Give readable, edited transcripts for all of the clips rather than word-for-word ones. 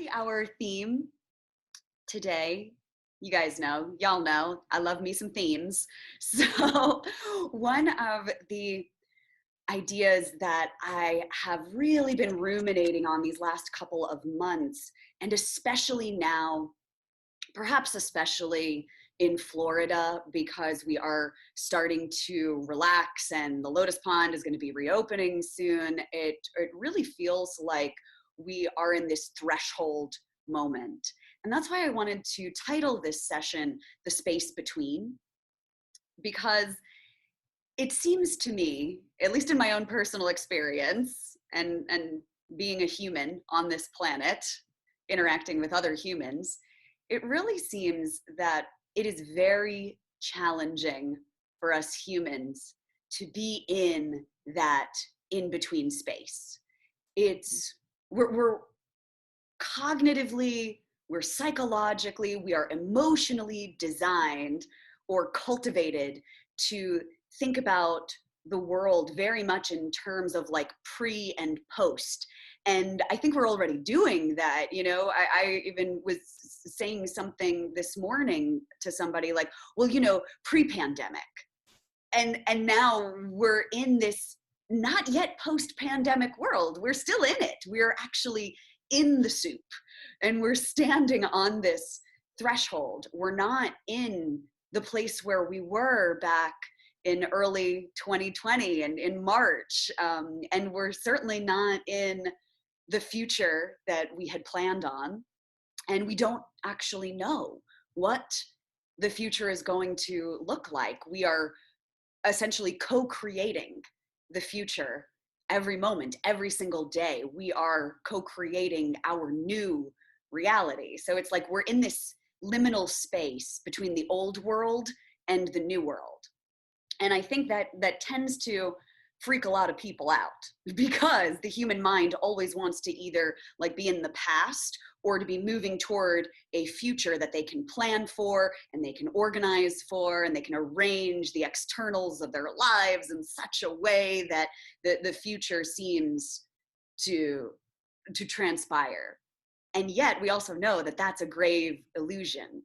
Actually, our theme today, you guys know, y'all know, I love me some themes. So, one of the ideas that I have really been ruminating on these last couple of months, and especially now, perhaps especially in Florida, because we are starting to relax and the Lotus Pond is going to be reopening soon, it really feels like we are in this threshold moment. And that's why I wanted to title this session The Space Between, because it seems to me, at least in my own personal experience and being a human on this planet, interacting with other humans, it really seems that it is very challenging for us humans to be in that in-between space. It's we're cognitively, we're psychologically, we are emotionally designed or cultivated to think about the world very much in terms of like pre and post. And I think we're already doing that. I even was saying something this morning to somebody like, well, pre-pandemic. And now we're in this not yet post-pandemic world. We're still in it. We're actually in the soup and we're standing on this threshold. We're not in the place where we were back in early 2020 and in March. And we're certainly not in the future that we had planned on. And we don't actually know what the future is going to look like. We are essentially co-creating the future every moment, every single day. We are co-creating our new reality. So it's like we're in this liminal space between the old world and the new world. And I think that tends to freak a lot of people out because the human mind always wants to either like be in the past or to be moving toward a future that they can plan for and they can organize for and they can arrange the externals of their lives in such a way that the future seems to transpire. And yet we also know that that's a grave illusion.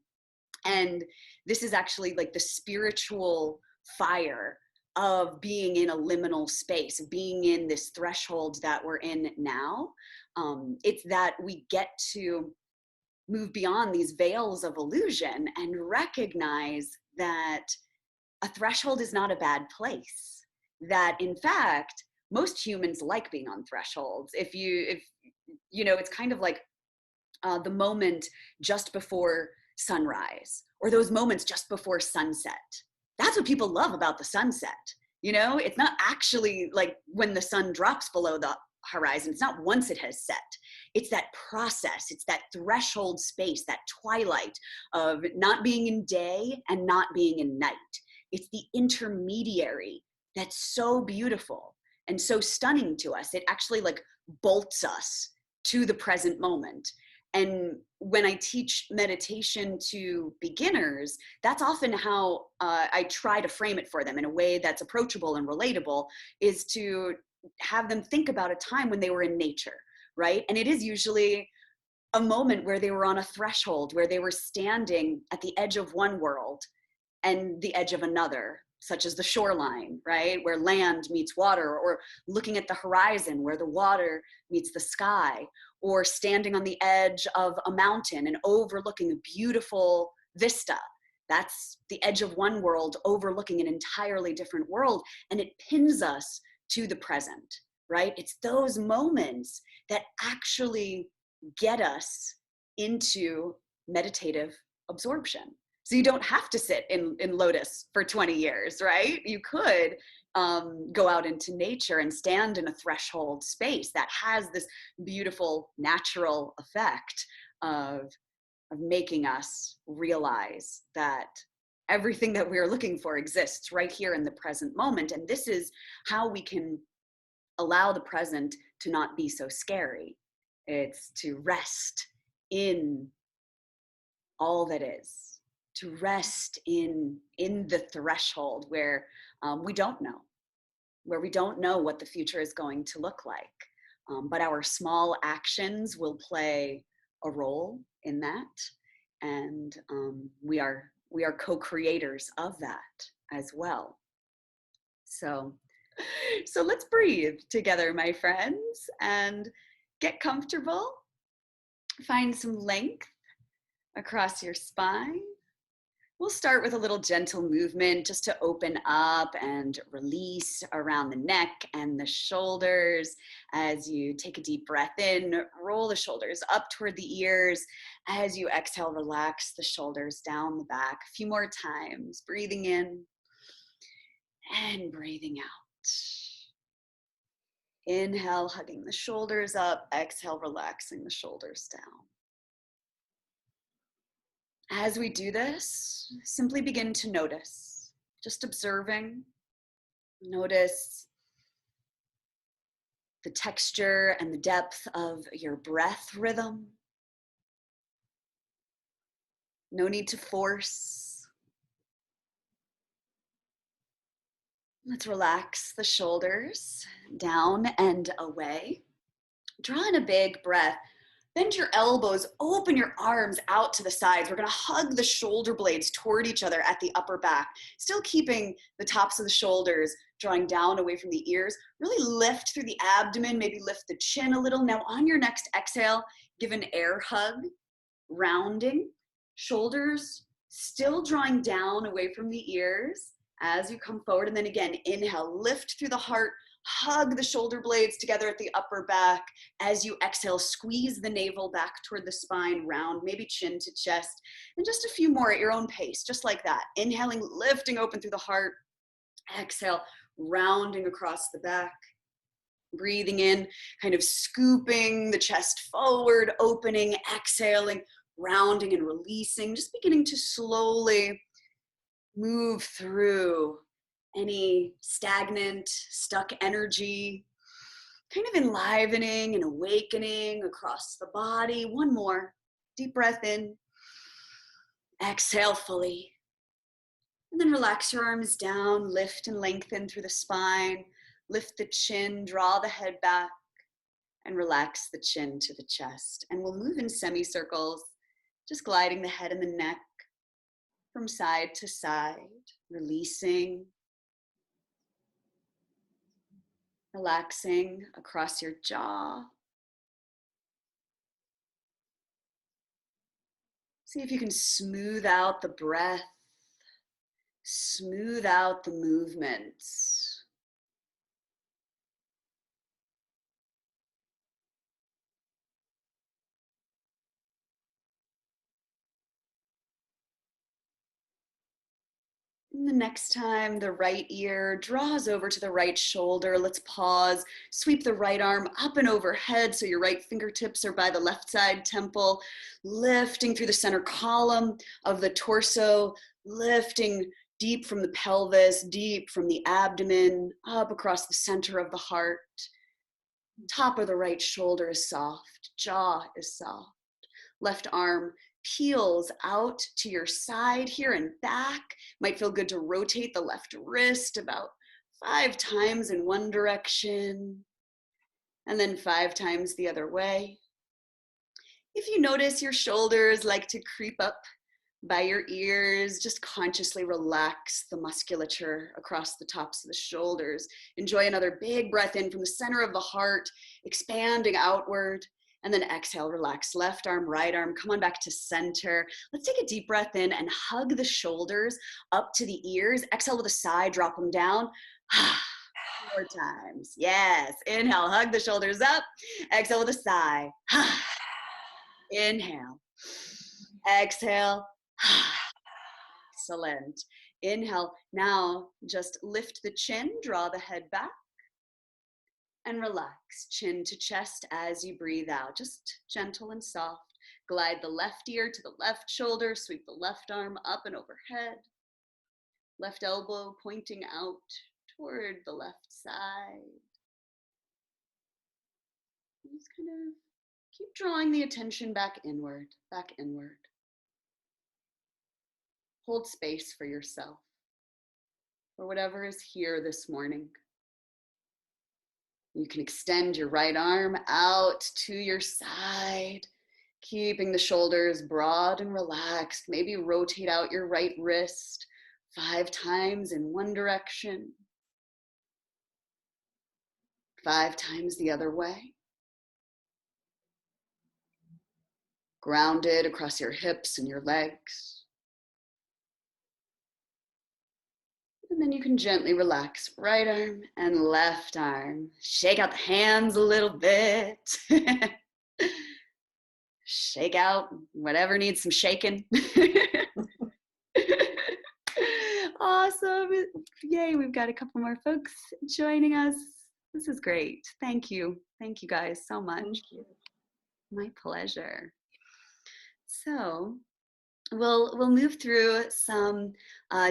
And this is actually like the spiritual fire of being in a liminal space, of being in this threshold that we're in now. It's that we get to move beyond these veils of illusion and recognize that a threshold is not a bad place. That in fact, most humans like being on thresholds. If it's kind of like the moment just before sunrise or those moments just before sunset. That's what people love about the sunset. It's not actually like when the sun drops below the horizon. It's not once it has set. It's that process. It's that threshold space, that twilight of not being in day and not being in night. It's the intermediary that's so beautiful and so stunning to us. It actually like bolts us to the present moment. And when I teach meditation to beginners, that's often how I try to frame it for them in a way that's approachable and relatable, is to have them think about a time when they were in nature, right? And it is usually a moment where they were on a threshold, where they were standing at the edge of one world and the edge of another, such as the shoreline, right? Where land meets water, or looking at the horizon where the water meets the sky, or standing on the edge of a mountain and overlooking a beautiful vista. That's the edge of one world overlooking an entirely different world, and it pins us to the present, right? It's those moments that actually get us into meditative absorption. So you don't have to sit in lotus for 20 years, right? You could go out into nature and stand in a threshold space that has this beautiful natural effect of making us realize that everything that we're looking for exists right here in the present moment. And this is how we can allow the present to not be so scary. It's to rest in all that is, to rest in the threshold where we don't know, what the future is going to look like. But our small actions will play a role in that, and we are co-creators of that as well. So let's breathe together, my friends, and get comfortable. Find some length across your spine. We'll start with a little gentle movement just to open up and release around the neck and the shoulders. As you take a deep breath in, roll the shoulders up toward the ears. As you exhale, relax the shoulders down the back. A few more times, breathing in and breathing out. Inhale, hugging the shoulders up. Exhale, relaxing the shoulders down. As we do this, simply begin to notice, just observing. Notice the texture and the depth of your breath rhythm. No need to force. Let's relax the shoulders down and away. Draw in a big breath. Bend your elbows, open your arms out to the sides. We're gonna hug the shoulder blades toward each other at the upper back, still keeping the tops of the shoulders drawing down away from the ears. Really lift through the abdomen, maybe lift the chin a little. Now on your next exhale, give an air hug, rounding, shoulders still drawing down away from the ears as you come forward. And then again, inhale, lift through the heart, hug the shoulder blades together at the upper back. As you exhale, squeeze the navel back toward the spine, round, maybe chin to chest. And just a few more at your own pace, just like that. Inhaling, lifting open through the heart. Exhale, rounding across the back. Breathing in, kind of scooping the chest forward, opening, exhaling, rounding and releasing. Just beginning to slowly move through any stagnant, stuck energy, kind of enlivening and awakening across the body. One more. Deep breath in. Exhale fully. And then relax your arms down, lift and lengthen through the spine. Lift the chin, draw the head back, and relax the chin to the chest. And we'll move in semicircles, just gliding the head and the neck from side to side, releasing. Relaxing across your jaw. See if you can smooth out the breath, smooth out the movements. And the next time the right ear draws over to the right shoulder, let's pause, sweep the right arm up and overhead so your right fingertips are by the left side temple, lifting through the center column of the torso, lifting deep from the pelvis, deep from the abdomen, up across the center of the heart. Top of the right shoulder is soft, jaw is soft. Left arm peels out to your side here and back. Might feel good to rotate the left wrist about 5 times in one direction, and then 5 times the other way. If you notice your shoulders like to creep up by your ears, just consciously relax the musculature across the tops of the shoulders. Enjoy another big breath in from the center of the heart, expanding outward. And then exhale, relax. Left arm, right arm, come on back to center. Let's take a deep breath in and hug the shoulders up to the ears. Exhale with a sigh, drop them down. 4 times. Yes. Inhale, hug the shoulders up. Exhale with a sigh. Inhale. Exhale. Excellent. Inhale. Now just lift the chin, draw the head back, and relax. Chin to chest as you breathe out. Just gentle and soft. Glide the left ear to the left shoulder. Sweep the left arm up and overhead. Left elbow pointing out toward the left side. Just kind of keep drawing the attention back inward, back inward. Hold space for yourself, for whatever is here this morning. You can extend your right arm out to your side. Keeping the shoulders broad and relaxed. Maybe rotate out your right wrist 5 times in one direction, 5 times the other way. Grounded across your hips and your legs. And then you can gently relax right arm and left arm. Shake out the hands a little bit. Shake out whatever needs some shaking. Awesome. Yay, we've got a couple more folks joining us. This is great. Thank you. Thank you guys so much. Thank you. My pleasure. So we'll move through some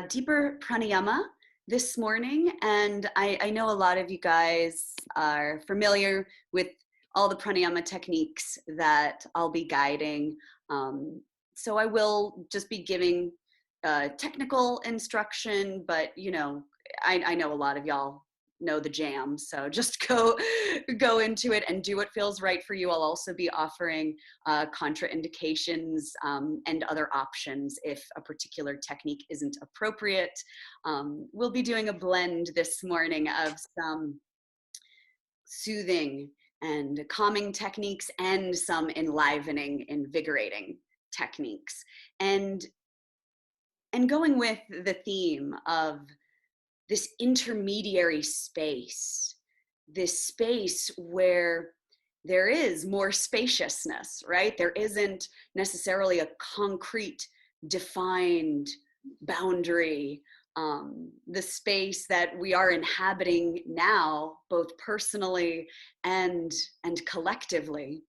deeper pranayama this morning. And I know a lot of you guys are familiar with all the pranayama techniques that I'll be guiding. So I will just be giving technical instruction, but you know, I know a lot of y'all know the jam, so just go into it and do what feels right for you. I'll also be offering contraindications and other options if a particular technique isn't appropriate. We'll be doing a blend this morning of some soothing and calming techniques and some enlivening, invigorating techniques, and going with the theme of this intermediary space, this space where there is more spaciousness, right? There isn't necessarily a concrete, defined boundary. The space that we are inhabiting now, both personally and collectively,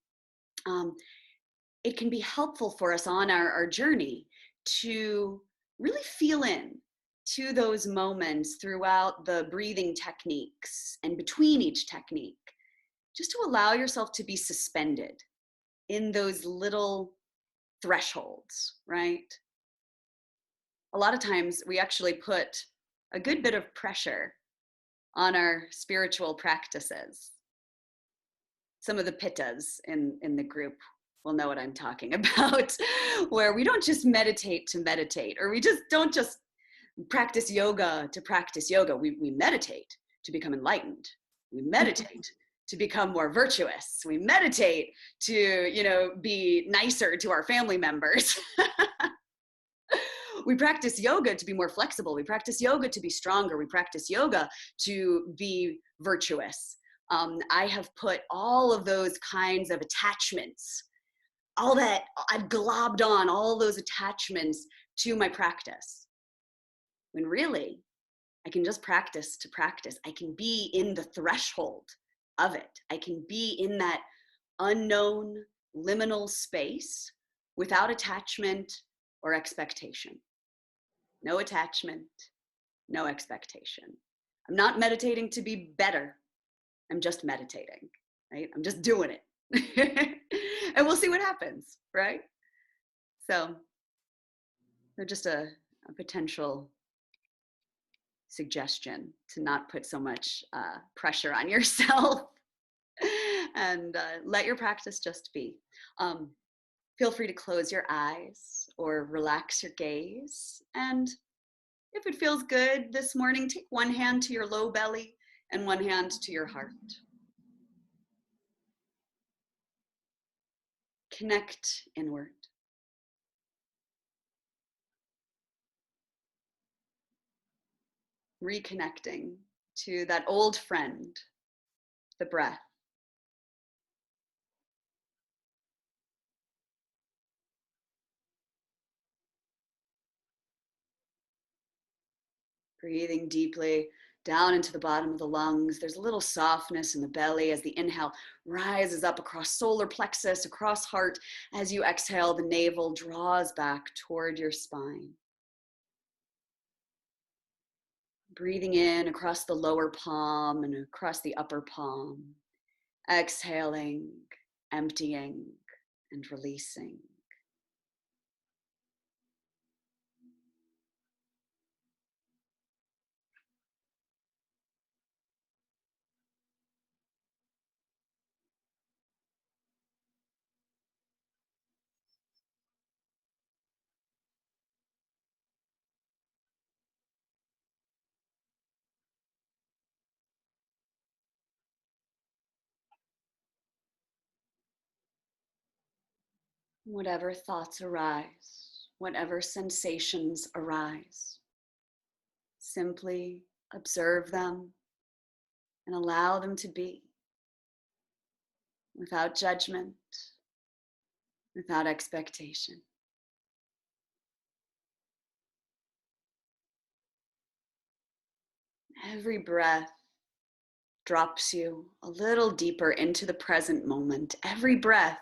it can be helpful for us on our journey to really feel in to those moments throughout the breathing techniques and between each technique, just to allow yourself to be suspended in those little thresholds, right? A lot of times we actually put a good bit of pressure on our spiritual practices. Some of the pittas in the group will know what I'm talking about, where we don't just meditate to meditate, or we just don't just practice yoga to practice yoga. We meditate to become enlightened. We meditate to become more virtuous. We meditate to, you know, be nicer to our family members. We practice yoga to be more flexible. We practice yoga to be stronger. We practice yoga to be virtuous. I have put all of those kinds of attachments, all that I've globbed on all those attachments to my practice, when really I can just practice to practice. I can be in the threshold of it. I can be in that unknown liminal space without attachment or expectation. No attachment, no expectation. I'm not meditating to be better. I'm just meditating, right? I'm just doing it. And we'll see what happens, right? So they're just a potential suggestion to not put so much pressure on yourself and let your practice just be. Feel free to close your eyes or relax your gaze. And if it feels good this morning, take one hand to your low belly and one hand to your heart. Connect inward. Reconnecting to that old friend, the breath. Breathing deeply down into the bottom of the lungs. There's a little softness in the belly as the inhale rises up across solar plexus, across heart. As you exhale, the navel draws back toward your spine. Breathing in across the lower palm and across the upper palm. Exhaling, emptying, and releasing. Whatever thoughts arise, whatever sensations arise, simply observe them and allow them to be without judgment, without expectation. Every breath drops you a little deeper into the present moment. Every breath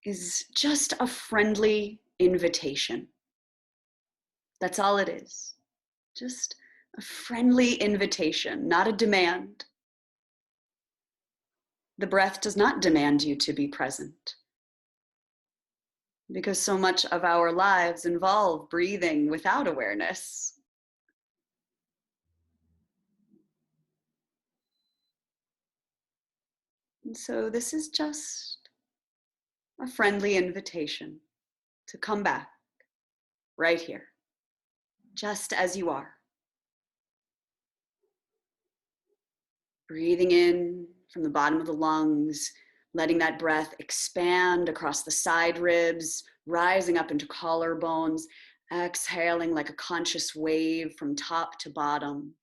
is just a friendly invitation. That's all it is. Just a friendly invitation, not a demand. The breath does not demand you to be present, because so much of our lives involve breathing without awareness. And so this is just a friendly invitation to come back right here, just as you are. Breathing in from the bottom of the lungs, letting that breath expand across the side ribs, rising up into collarbones, exhaling like a conscious wave from top to bottom.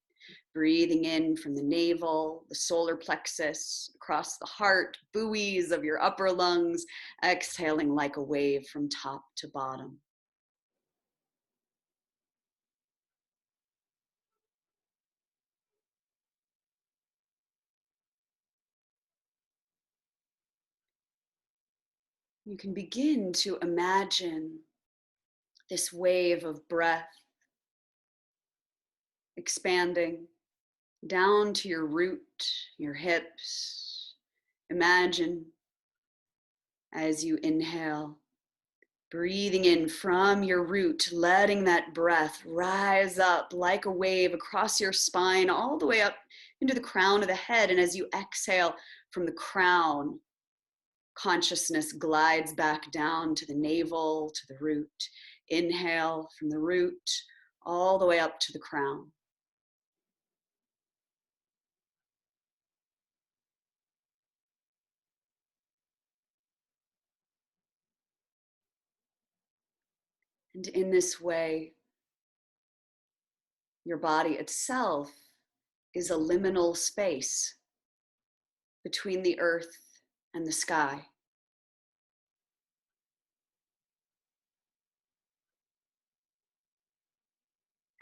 Breathing in from the navel, the solar plexus, across the heart, buoys of your upper lungs, exhaling like a wave from top to bottom. You can begin to imagine this wave of breath expanding down to your root, your hips. Imagine as you inhale, breathing in from your root, letting that breath rise up like a wave across your spine, all the way up into the crown of the head. And as you exhale from the crown, consciousness glides back down to the navel, to the root. Inhale from the root, all the way up to the crown. And in this way, your body itself is a liminal space between the earth and the sky.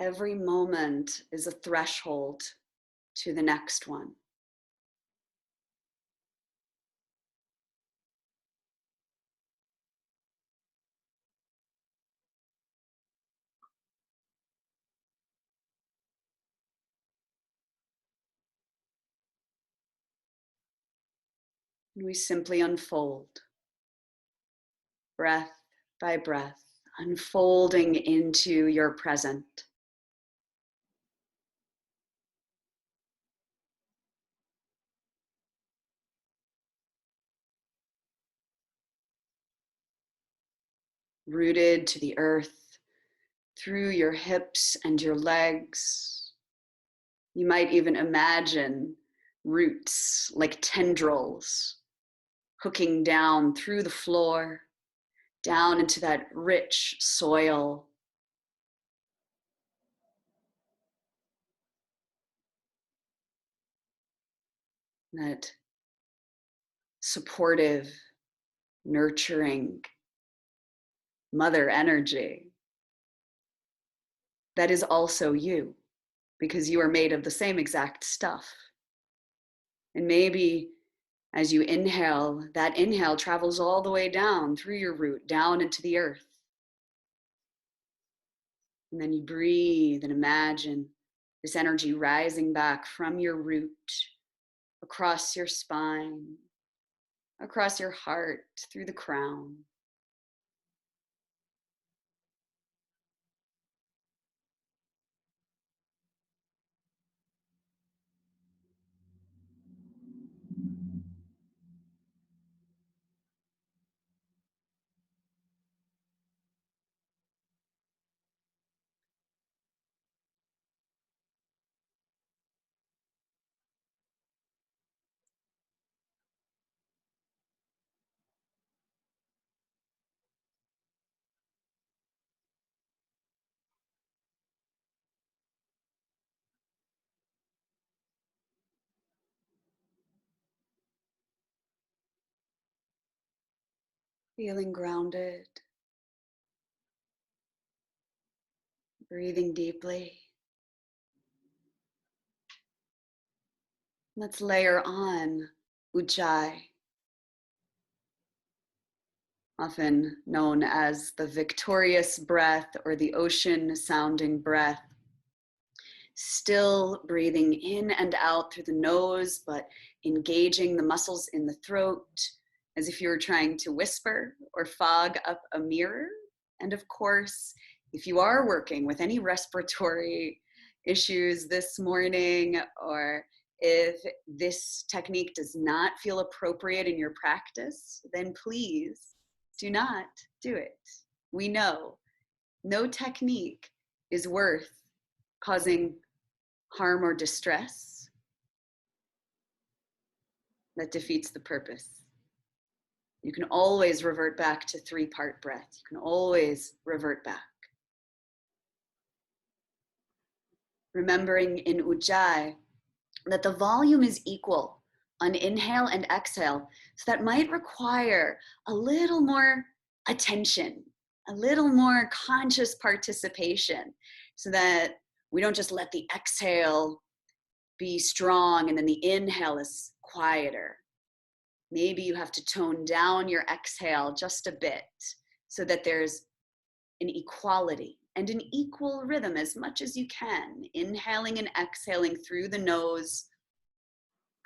Every moment is a threshold to the next one. And we simply unfold, breath by breath, unfolding into your present. Rooted to the earth through your hips and your legs. You might even imagine roots like tendrils hooking down through the floor, down into that rich soil. That supportive, nurturing mother energy that is also you, because you are made of the same exact stuff. And maybe as you inhale, that inhale travels all the way down through your root, down into the earth. And then you breathe and imagine this energy rising back from your root, across your spine, across your heart, through the crown. Feeling grounded, breathing deeply. Let's layer on Ujjayi, often known as the victorious breath or the ocean sounding breath. Still breathing in and out through the nose, but engaging the muscles in the throat as if you were trying to whisper or fog up a mirror. And of course, if you are working with any respiratory issues this morning, or if this technique does not feel appropriate in your practice, then please do not do it. We know no technique is worth causing harm or distress. That defeats the purpose. You can always revert back to 3-part breath. You can always revert back. Remembering in Ujjayi that the volume is equal on inhale and exhale. So that might require a little more attention, a little more conscious participation, so that we don't just let the exhale be strong and then the inhale is quieter. Maybe you have to tone down your exhale just a bit so that there's an equality and an equal rhythm as much as you can, inhaling and exhaling through the nose,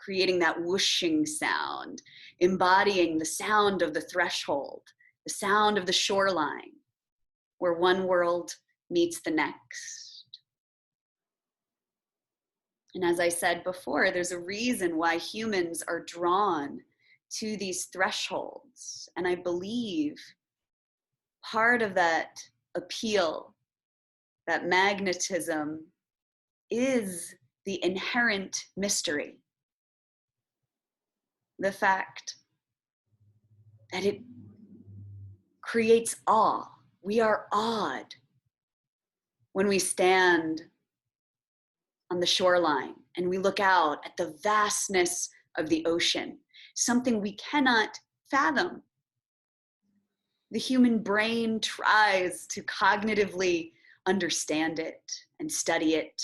creating that whooshing sound, embodying the sound of the threshold, the sound of the shoreline, where one world meets the next. And as I said before, there's a reason why humans are drawn to these thresholds. And I believe part of that appeal, that magnetism, is the inherent mystery. The fact that it creates awe. We are awed when we stand on the shoreline and we look out at the vastness of the ocean, something we cannot fathom. The human brain tries to cognitively understand it and study it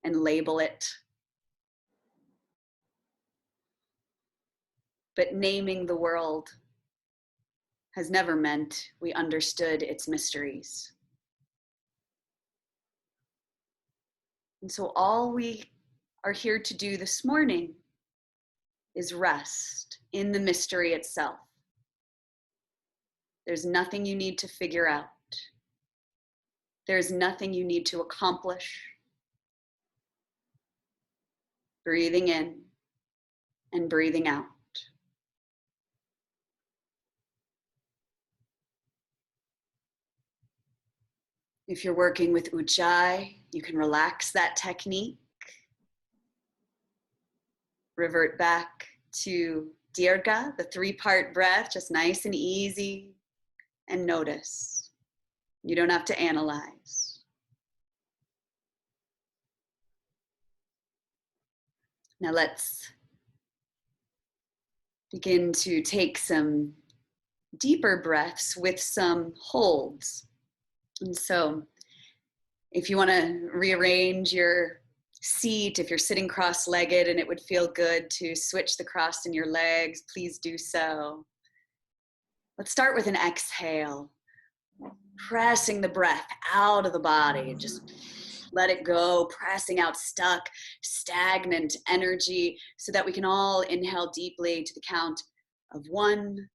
and label it. But naming the world has never meant we understood its mysteries. And so all we are here to do this morning is rest in the mystery itself. There's nothing you need to figure out. There's nothing you need to accomplish. Breathing in and breathing out. If you're working with Ujjayi, you can relax that technique. Revert back to Dirga, the 3-part breath, just nice and easy, and notice. You don't have to analyze. Now let's begin to take some deeper breaths with some holds. And so if you want to rearrange your seat, if you're sitting cross-legged and it would feel good to switch the cross in your legs, please do so. Let's start with an exhale, pressing the breath out of the body. Just let it go, pressing out stuck, stagnant energy, so that we can all inhale deeply to the count of 1,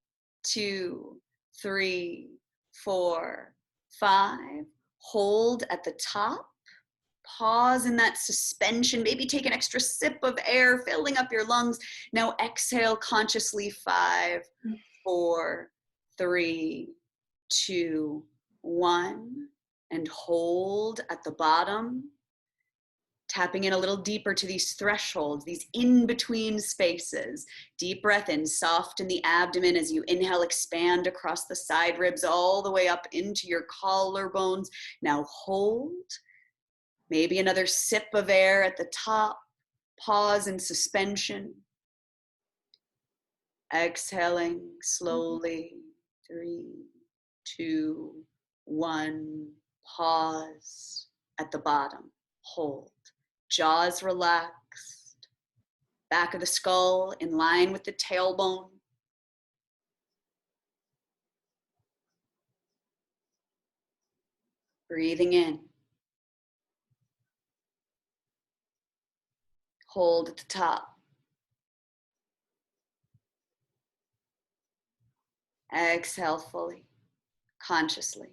2, 3, 4, 5. Hold at the top. Pause in that suspension. Maybe take an extra sip of air, filling up your lungs. Now exhale consciously. 5, 4, 3, 2, 1. And hold at the bottom. Tapping in a little deeper to these thresholds, these in-between spaces. Deep breath in, soft in the abdomen as you inhale, expand across the side ribs all the way up into your collarbones. Now hold. Maybe another sip of air at the top. Pause in suspension. Exhaling slowly. 3, 2, 1. Pause at the bottom. Hold. Jaws relaxed. Back of the skull in line with the tailbone. Breathing in. Hold at the top. Exhale fully, consciously,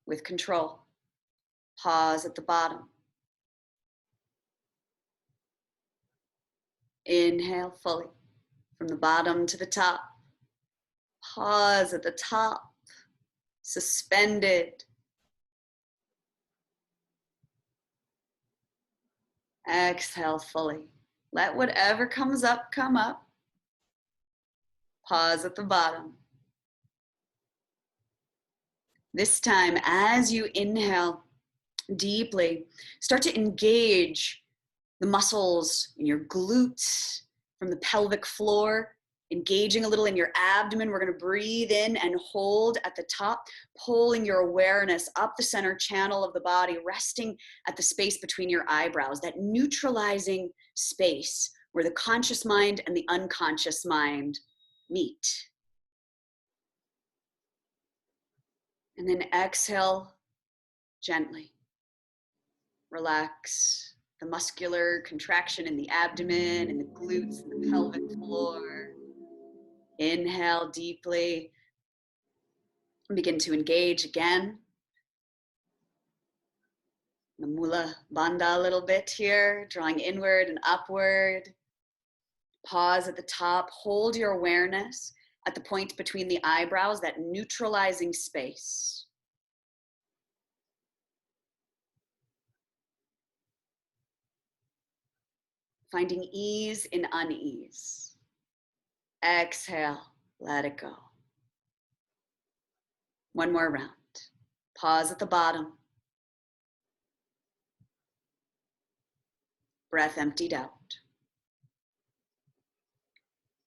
with control. Pause at the bottom. Inhale fully, from the bottom to the top. Pause at the top, suspended. Exhale fully. Let whatever comes up, come up. Pause at the bottom. This time, as you inhale deeply, start to engage the muscles in your glutes from the pelvic floor, engaging a little in your abdomen. We're going to breathe in and hold at the top, pulling your awareness up the center channel of the body, resting at the space between your eyebrows, that neutralizing space where the conscious mind and the unconscious mind meet. And then exhale gently. Relax the muscular contraction in the abdomen and the glutes and the pelvic floor. Inhale deeply. Begin to engage again. The Mula Bandha a little bit here, drawing inward and upward. Pause at the top. Hold your awareness at the point between the eyebrows, that neutralizing space. Finding ease in unease. Exhale, let it go. One more round. Pause at the bottom. Breath emptied out.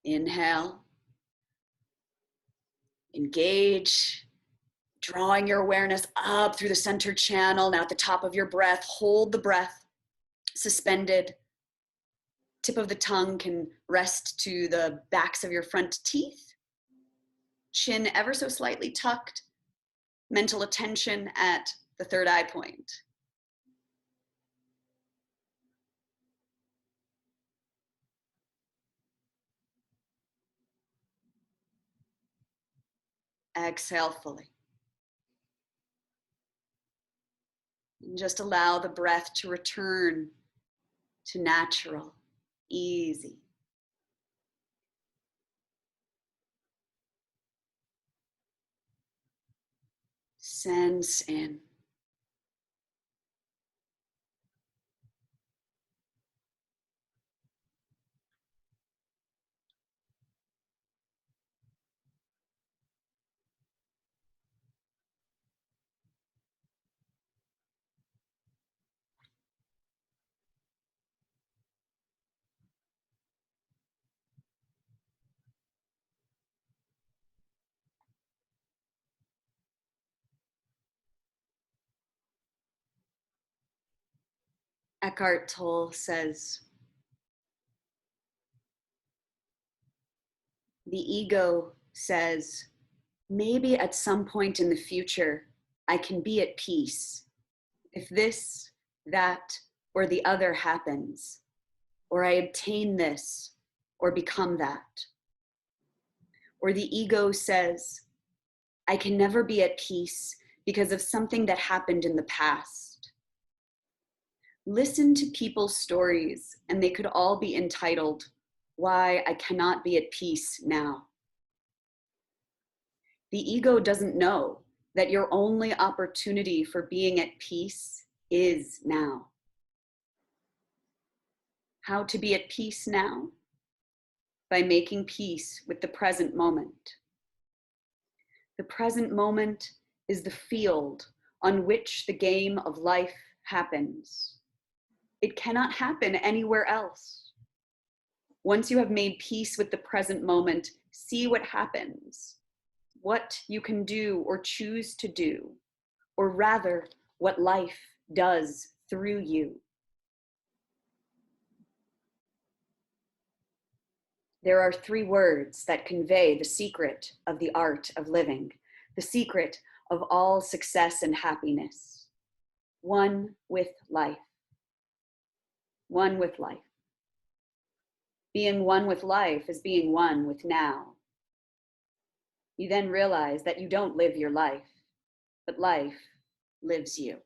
Inhale. Engage. Drawing your awareness up through the center channel. Now at the top of your breath, hold the breath suspended. Tip of the tongue can rest to the backs of your front teeth. Chin ever so slightly tucked. Mental attention at the third eye point. Exhale fully. And just allow the breath to return to natural, easy. Sense in. Eckhart Tolle says, the ego says, maybe at some point in the future, I can be at peace. If this, that, or the other happens, or I obtain this, or become that. Or the ego says, I can never be at peace because of something that happened in the past. Listen to people's stories, and they could all be entitled, Why I Cannot Be at Peace Now. The ego doesn't know that your only opportunity for being at peace is now. How to be at peace now? By making peace with the present moment. The present moment is the field on which the game of life happens. It cannot happen anywhere else. Once you have made peace with the present moment, see what happens, what you can do or choose to do, or rather, what life does through you. There are 3 words that convey the secret of the art of living, the secret of all success and happiness. One with life. One with life. Being one with life is being one with now. You then realize that you don't live your life, but life lives you.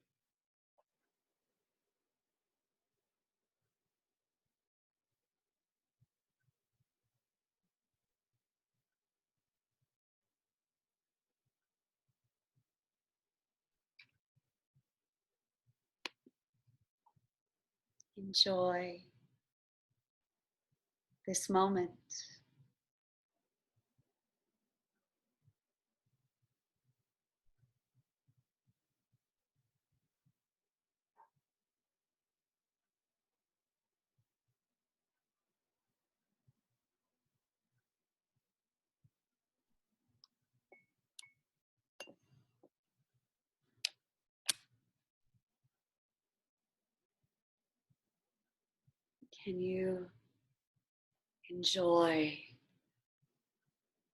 Enjoy this moment. Can you enjoy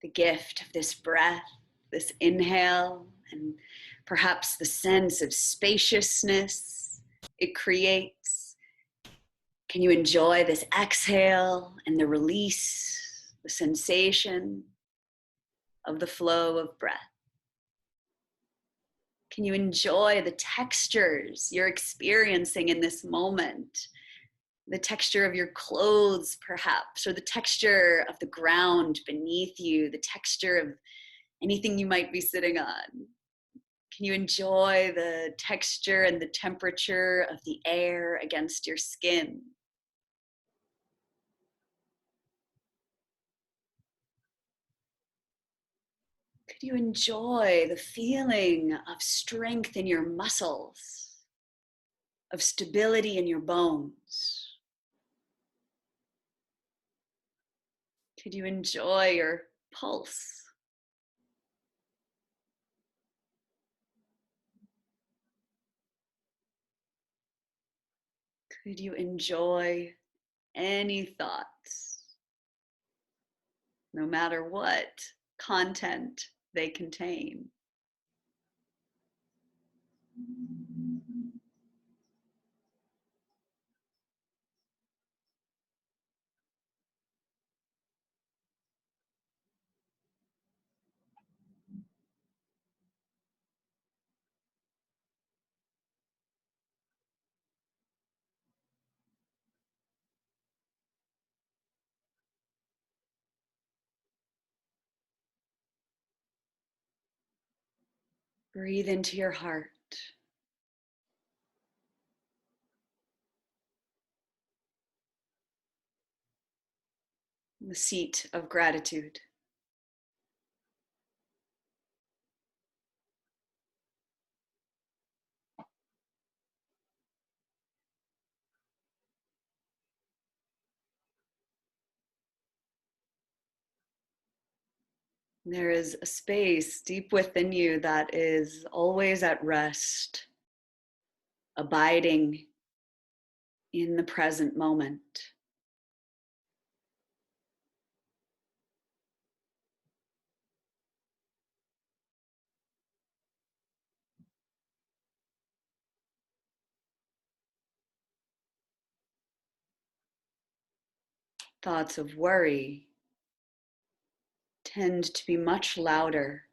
the gift of this breath, this inhale, and perhaps the sense of spaciousness it creates? Can you enjoy this exhale and the release, the sensation of the flow of breath? Can you enjoy the textures you're experiencing in this moment? The texture of your clothes, perhaps, or the texture of the ground beneath you, the texture of anything you might be sitting on. Can you enjoy the texture and the temperature of the air against your skin? Could you enjoy the feeling of strength in your muscles, of stability in your bones? Could you enjoy your pulse? Could you enjoy any thoughts, no matter what content they contain? Breathe into your heart. The seat of gratitude. There is a space deep within you that is always at rest, abiding in the present moment. Thoughts of worry tend to be much louder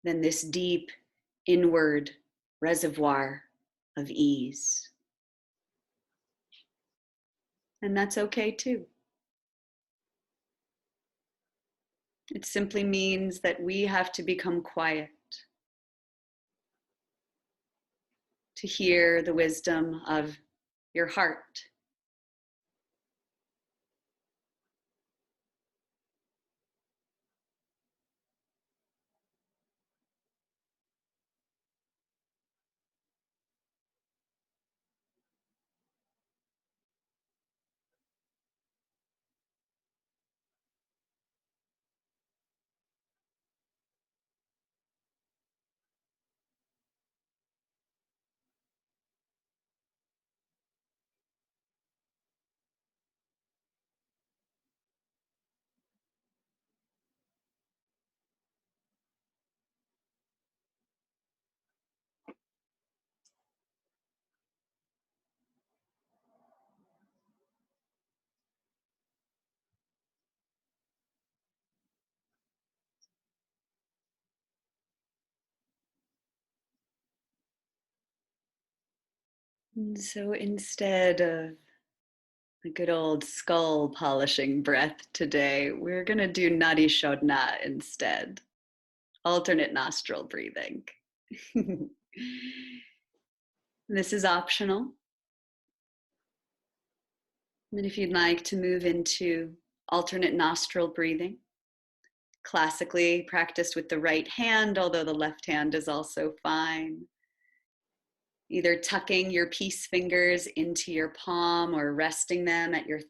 than this deep inward reservoir of ease. And that's okay too. It simply means that we have to become quiet to hear the wisdom of your heart. And so instead of a good old skull polishing breath today, we're going to do Nadi Shodhana instead, alternate nostril breathing. This is optional. And if you'd like to move into alternate nostril breathing, classically practiced with the right hand, although the left hand is also fine. Either tucking your peace fingers into your palm or resting them at your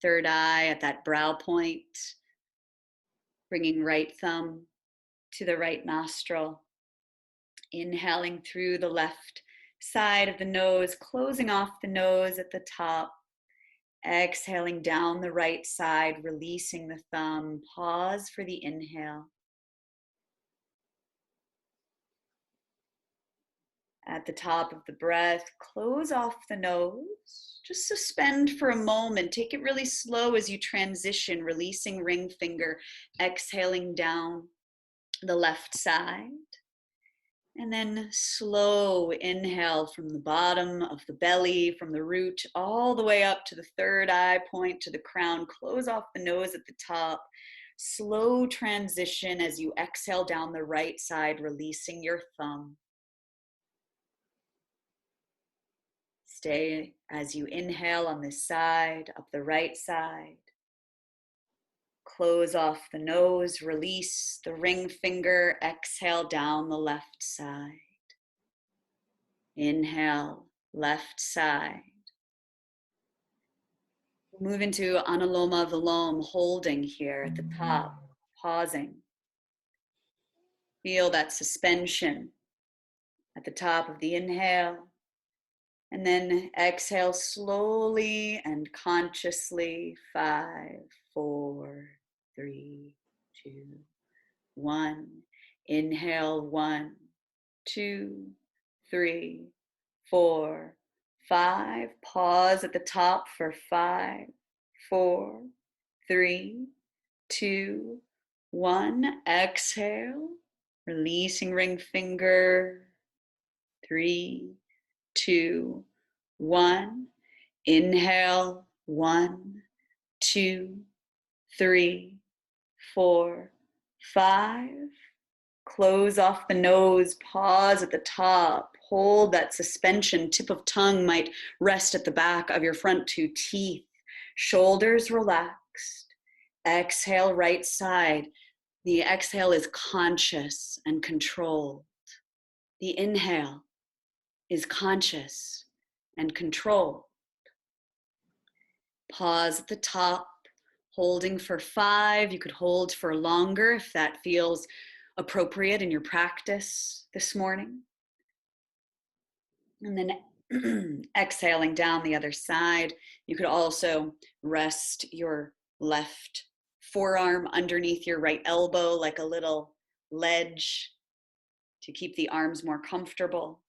third eye at that brow point, bringing right thumb to the right nostril, inhaling through the left side of the nose, closing off the nose at the top, exhaling down the right side, releasing the thumb. Pause for the inhale. At the top of the breath, close off the nose. Just suspend for a moment. Take it really slow as you transition, releasing ring finger, exhaling down the left side. And then slow inhale from the bottom of the belly, from the root, all the way up to the third eye point, to the crown. Close off the nose at the top. Slow transition as you exhale down the right side, releasing your thumb. Stay as you inhale on this side, up the right side. Close off the nose, release the ring finger, exhale down the left side. Inhale, left side. Move into Anuloma Viloma, holding here at the top, pausing. Feel that suspension at the top of the inhale. And then exhale slowly and consciously. 5, 4, 3, 2, 1. Inhale 1, 2, 3, 4, 5. Pause at the top for 5, 4, 3, 2, 1. Exhale, releasing ring finger. 3, 2, 1. Inhale. 1, 2, 3, 4, 5. Close off the nose, pause at the top. Hold that suspension. Tip of tongue might rest at the back of your front 2 teeth. Shoulders relaxed. Exhale, right side. The exhale is conscious and controlled. The inhale is conscious and controlled. Pause at the top, holding for 5. You could hold for longer if that feels appropriate in your practice this morning. And then exhaling down the other side. You could also rest your left forearm underneath your right elbow like a little ledge to keep the arms more comfortable.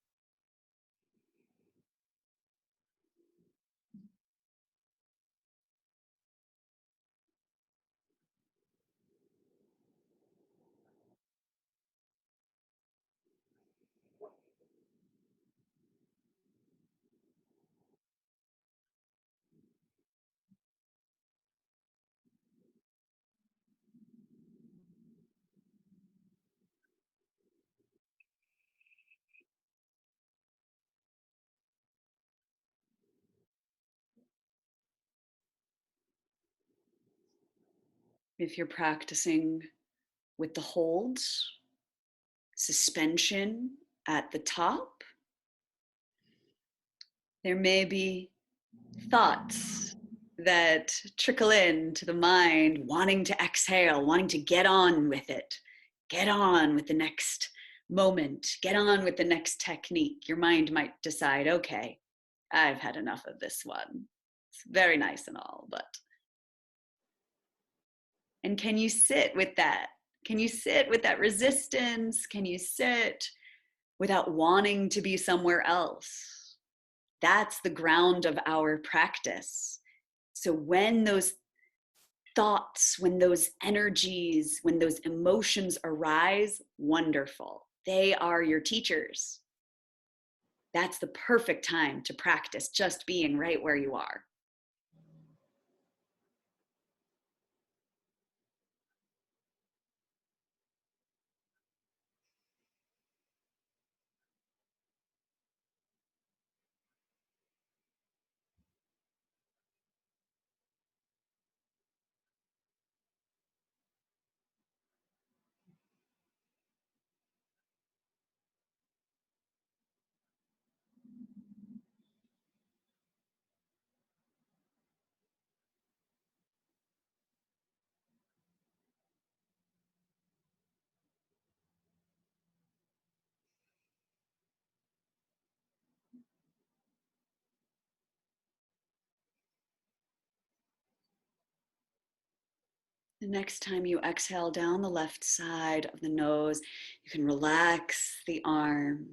If you're practicing with the holds, suspension at the top, there may be thoughts that trickle into the mind, wanting to exhale, wanting to get on with it, get on with the next moment, get on with the next technique. Your mind might decide, okay, I've had enough of this one. It's very nice and all, but. And can you sit with that? Can you sit with that resistance? Can you sit without wanting to be somewhere else? That's the ground of our practice. So when those thoughts, when those energies, when those emotions arise, wonderful. They are your teachers. that's the perfect time to practice just being right where you are. The next time you exhale down the left side of the nose, you can relax the arm.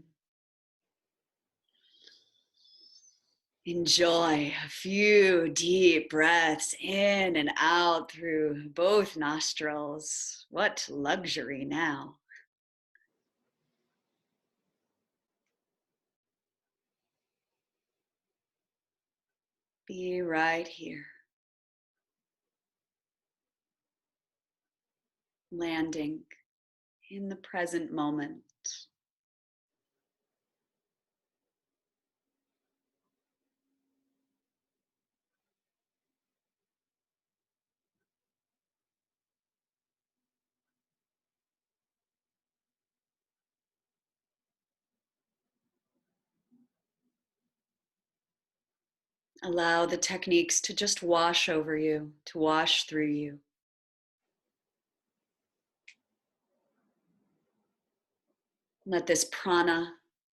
Enjoy a few deep breaths in and out through both nostrils. What luxury now. Be right here, landing in the present moment. Allow the techniques to just wash over you, to wash through you. Let this prana,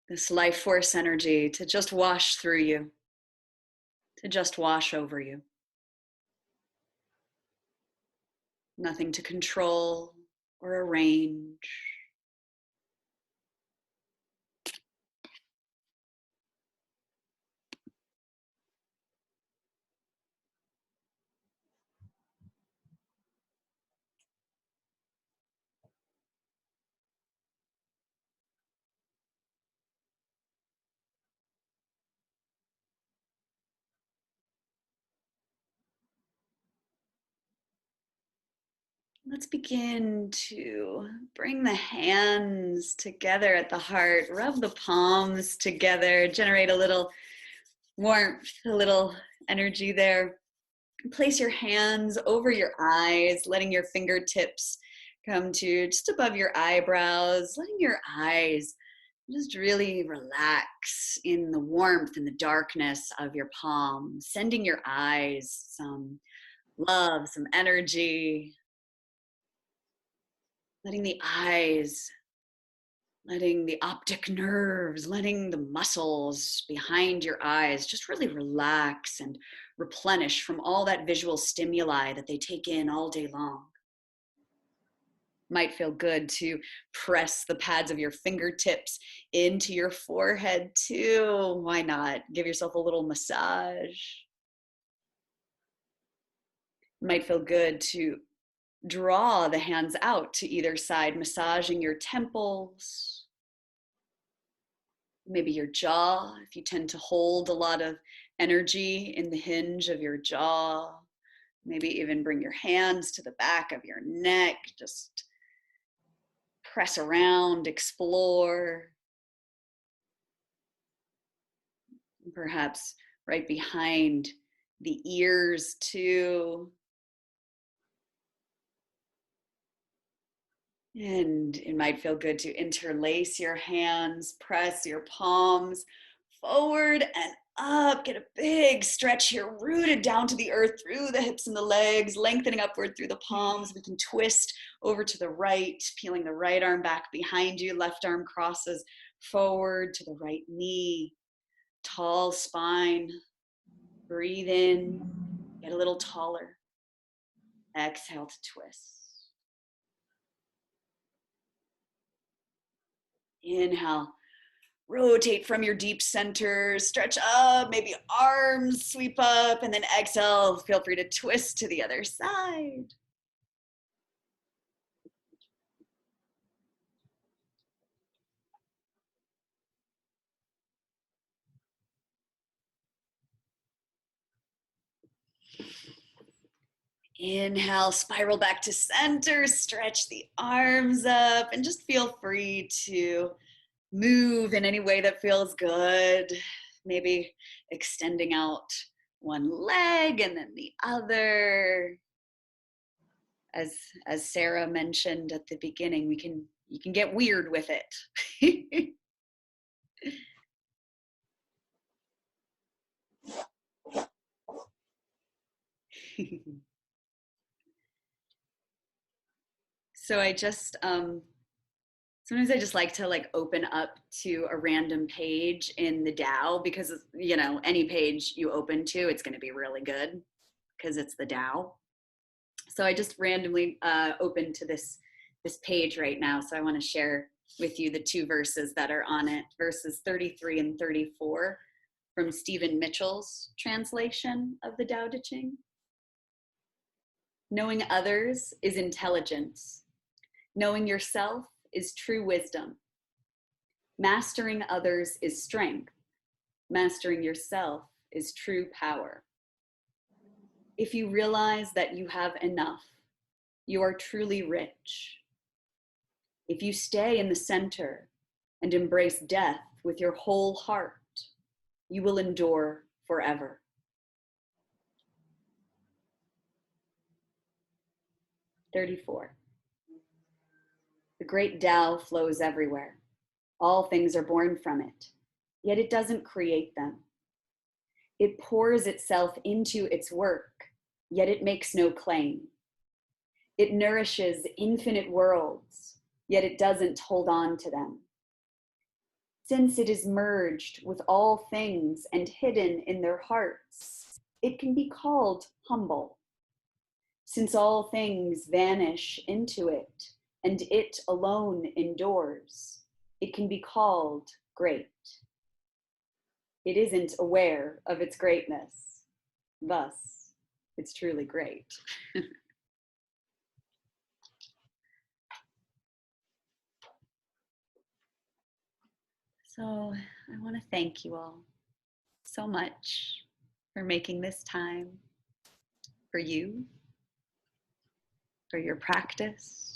this life force energy, to just wash through you, to just wash over you. Nothing to control or arrange. Let's begin to bring the hands together at the heart, rub the palms together, generate a little warmth, a little energy there. Place your hands over your eyes, letting your fingertips come to just above your eyebrows, letting your eyes just really relax in the warmth and the darkness of your palm, sending your eyes some love, some energy, letting the eyes, letting the optic nerves, letting the muscles behind your eyes just really relax and replenish from all that visual stimuli that they take in all day long. Might feel good to press the pads of your fingertips into your forehead too. Why not? Give yourself a little massage. Might feel good to draw the hands out to either side, massaging your temples, maybe your jaw, if you tend to hold a lot of energy in the hinge of your jaw. Maybe even bring your hands to the back of your neck, just press around, explore. Perhaps right behind the ears too. And it might feel good to interlace your hands, press your palms forward and up. Get a big stretch here, rooted down to the earth through the hips and the legs, lengthening upward through the palms. We can twist over to the right, peeling the right arm back behind you. Left arm crosses forward to the right knee. Tall spine. Breathe in, get a little taller. Exhale to twist. Inhale, rotate from your deep center, stretch up, maybe arms sweep up, and then exhale, feel free to twist to the other side. Inhale, spiral back to center, stretch the arms up, and just feel free to move in any way that feels good. Maybe extending out one leg and then the other. As Sarah mentioned at the beginning, you can get weird with it. So I just sometimes I just like to like open up to a random page in the Tao, because you know, any page you open to, it's going to be really good because it's the Tao. So I just randomly opened to this page right now. So I want to share with you the two verses that are on it, verses 33 and 34 from Stephen Mitchell's translation of the Tao Te Ching. Knowing others is intelligence. Knowing yourself is true wisdom. Mastering others is strength. Mastering yourself is true power. If you realize that you have enough, you are truly rich. If you stay in the center and embrace death with your whole heart, you will endure forever. "34. The great Tao flows everywhere. All things are born from it, yet it doesn't create them. It pours itself into its work, yet it makes no claim. It nourishes infinite worlds, yet it doesn't hold on to them. Since it is merged with all things and hidden in their hearts, it can be called humble. Since all things vanish into it, and it alone endures, it can be called great. It isn't aware of its greatness. Thus, it's truly great." So I want to thank you all so much for making this time for you, for your practice,